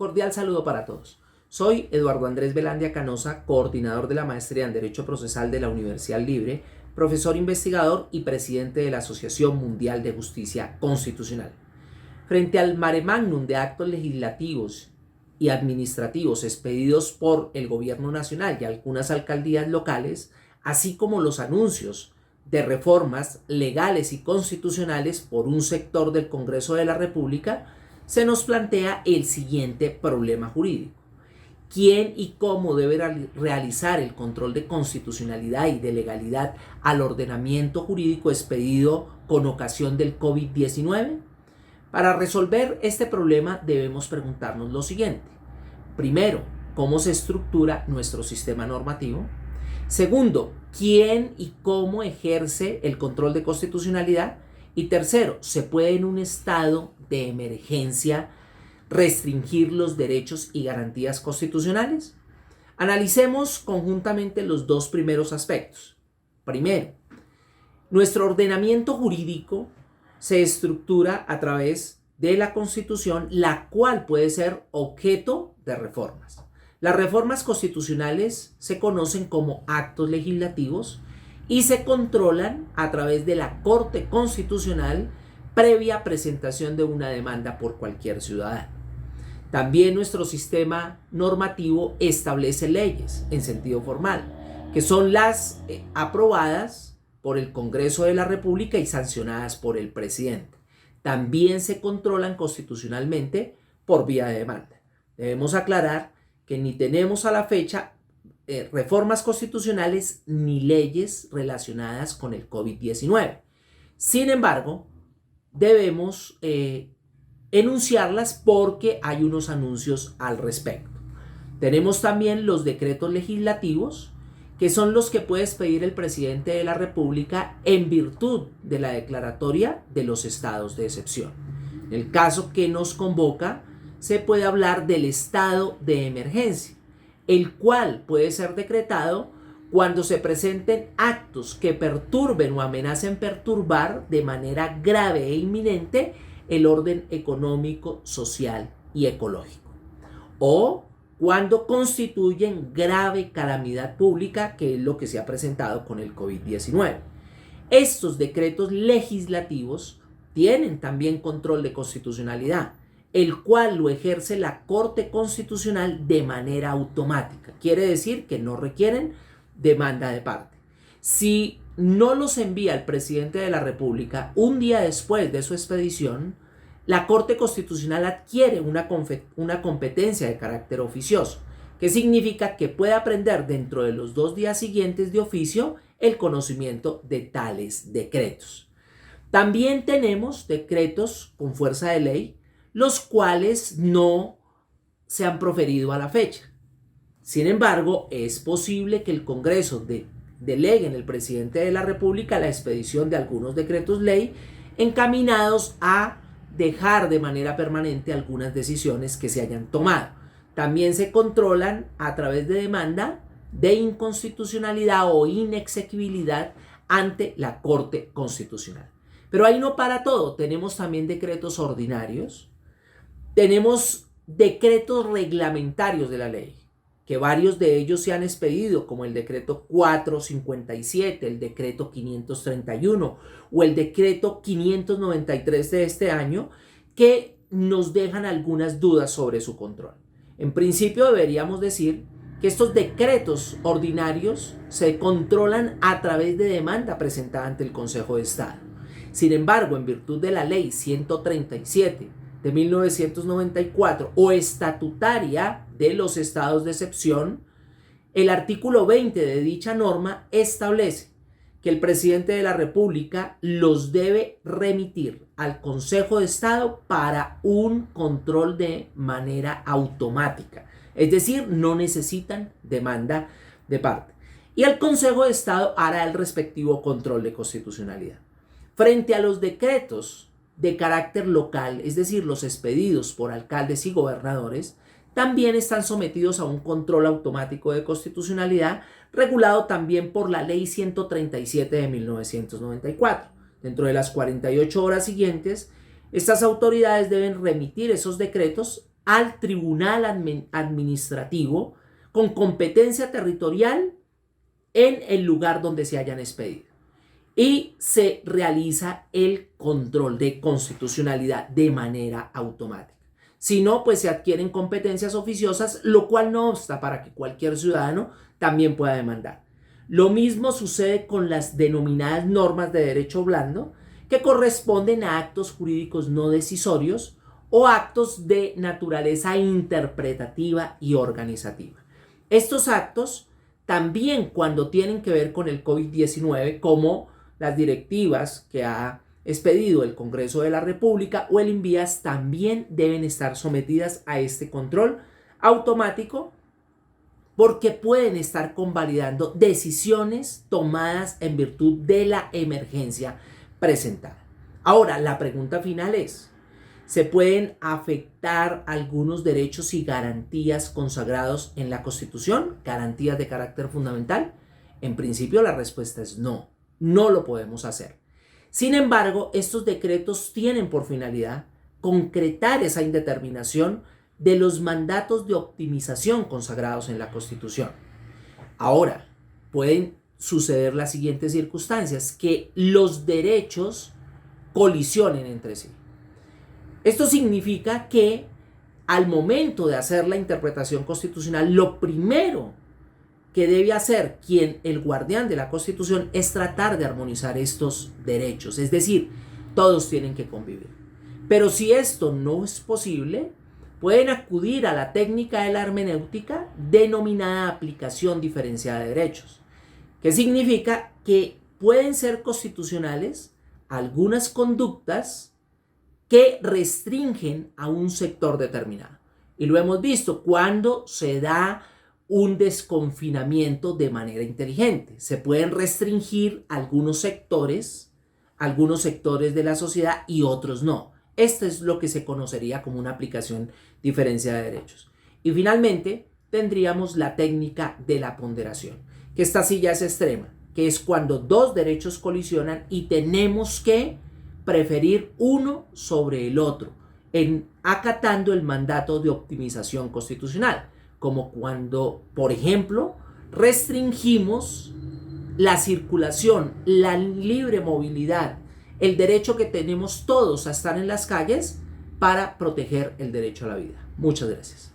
Cordial saludo para todos. Soy Eduardo Andrés Velandia Canosa, coordinador de la Maestría en Derecho Procesal de la Universidad Libre, profesor investigador y presidente de la Asociación Mundial de Justicia Constitucional. Frente al mare magnum de actos legislativos y administrativos expedidos por el Gobierno Nacional y algunas alcaldías locales, así como los anuncios de reformas legales y constitucionales por un sector del Congreso de la República, se nos plantea el siguiente problema jurídico. ¿Quién y cómo debe realizar el control de constitucionalidad y de legalidad al ordenamiento jurídico expedido con ocasión del COVID-19? Para resolver este problema debemos preguntarnos lo siguiente. Primero, ¿cómo se estructura nuestro sistema normativo? Segundo, ¿quién y cómo ejerce el control de constitucionalidad? Y tercero, ¿se puede en un estado de emergencia restringir los derechos y garantías constitucionales? Analicemos conjuntamente los dos primeros aspectos. Primero, nuestro ordenamiento jurídico se estructura a través de la Constitución, la cual puede ser objeto de reformas. Las reformas constitucionales se conocen como actos legislativos y se controlan a través de la Corte Constitucional previa presentación de una demanda por cualquier ciudadano. También nuestro sistema normativo establece leyes en sentido formal, que son las aprobadas por el Congreso de la República y sancionadas por el presidente. También se controlan constitucionalmente por vía de demanda. Debemos aclarar que ni tenemos a la fecha reformas constitucionales ni leyes relacionadas con el COVID-19. Sin embargo, debemos enunciarlas porque hay unos anuncios al respecto. Tenemos también los decretos legislativos, que son los que puede expedir el presidente de la República en virtud de la declaratoria de los estados de excepción. En el caso que nos convoca, se puede hablar del estado de emergencia, el cual puede ser decretado cuando se presenten actos que perturben o amenacen perturbar de manera grave e inminente el orden económico, social y ecológico, o cuando constituyen grave calamidad pública, que es lo que se ha presentado con el COVID-19. Estos decretos legislativos tienen también control de constitucionalidad, el cual lo ejerce la Corte Constitucional de manera automática. Quiere decir que no requieren demanda de parte. Si no los envía el presidente de la República un día después de su expedición, la Corte Constitucional adquiere una competencia de carácter oficioso, que significa que puede aprender dentro de los 2 días siguientes de oficio el conocimiento de tales decretos. También tenemos decretos con fuerza de ley, los cuales no se han proferido a la fecha. Sin embargo, es posible que el Congreso delegue en el presidente de la República la expedición de algunos decretos ley encaminados a dejar de manera permanente algunas decisiones que se hayan tomado. También se controlan a través de demanda de inconstitucionalidad o inexequibilidad ante la Corte Constitucional. Pero ahí no para todo. Tenemos también decretos ordinarios. Tenemos decretos reglamentarios de la ley, que varios de ellos se han expedido, como el decreto 457, el decreto 531 o el decreto 593 de este año, que nos dejan algunas dudas sobre su control. En principio deberíamos decir que estos decretos ordinarios se controlan a través de demanda presentada ante el Consejo de Estado. Sin embargo, en virtud de la ley 137 de 1994 o estatutaria de los estados de excepción, el artículo 20 de dicha norma establece que el presidente de la República los debe remitir al Consejo de Estado para un control de manera automática. Es decir, no necesitan demanda de parte. Y el Consejo de Estado hará el respectivo control de constitucionalidad. Frente a los decretos de carácter local, es decir, los expedidos por alcaldes y gobernadores, también están sometidos a un control automático de constitucionalidad, regulado también por la Ley 137 de 1994. Dentro de las 48 horas siguientes, estas autoridades deben remitir esos decretos al tribunal administrativo con competencia territorial en el lugar donde se hayan expedido. Y se realiza el control de constitucionalidad de manera automática. Si no, pues se adquieren competencias oficiosas, lo cual no obsta para que cualquier ciudadano también pueda demandar. Lo mismo sucede con las denominadas normas de derecho blando, que corresponden a actos jurídicos no decisorios o actos de naturaleza interpretativa y organizativa. Estos actos también, cuando tienen que ver con el COVID-19, como las directivas que ha expedido el Congreso de la República o el INVIAS, también deben estar sometidas a este control automático, porque pueden estar convalidando decisiones tomadas en virtud de la emergencia presentada. Ahora, la pregunta final es: ¿se pueden afectar algunos derechos y garantías consagrados en la Constitución? ¿Garantías de carácter fundamental? En principio, la respuesta es no. No lo podemos hacer. Sin embargo, estos decretos tienen por finalidad concretar esa indeterminación de los mandatos de optimización consagrados en la Constitución. Ahora, pueden suceder las siguientes circunstancias: que los derechos colisionen entre sí. Esto significa que al momento de hacer la interpretación constitucional, lo primero que debe hacer el guardián de la Constitución es tratar de armonizar estos derechos, es decir, todos tienen que convivir. Pero si esto no es posible, pueden acudir a la técnica de la hermenéutica denominada aplicación diferenciada de derechos, que significa que pueden ser constitucionales algunas conductas que restringen a un sector determinado. Y lo hemos visto cuando se da un desconfinamiento de manera inteligente. Se pueden restringir algunos sectores de la sociedad y otros no. Esto es lo que se conocería como una aplicación diferenciada de derechos. Y finalmente tendríamos la técnica de la ponderación, que esta sí ya es extrema, que es cuando dos derechos colisionan y tenemos que preferir uno sobre el otro, acatando el mandato de optimización constitucional, como cuando, por ejemplo, restringimos la circulación, la libre movilidad, el derecho que tenemos todos a estar en las calles para proteger el derecho a la vida. Muchas gracias.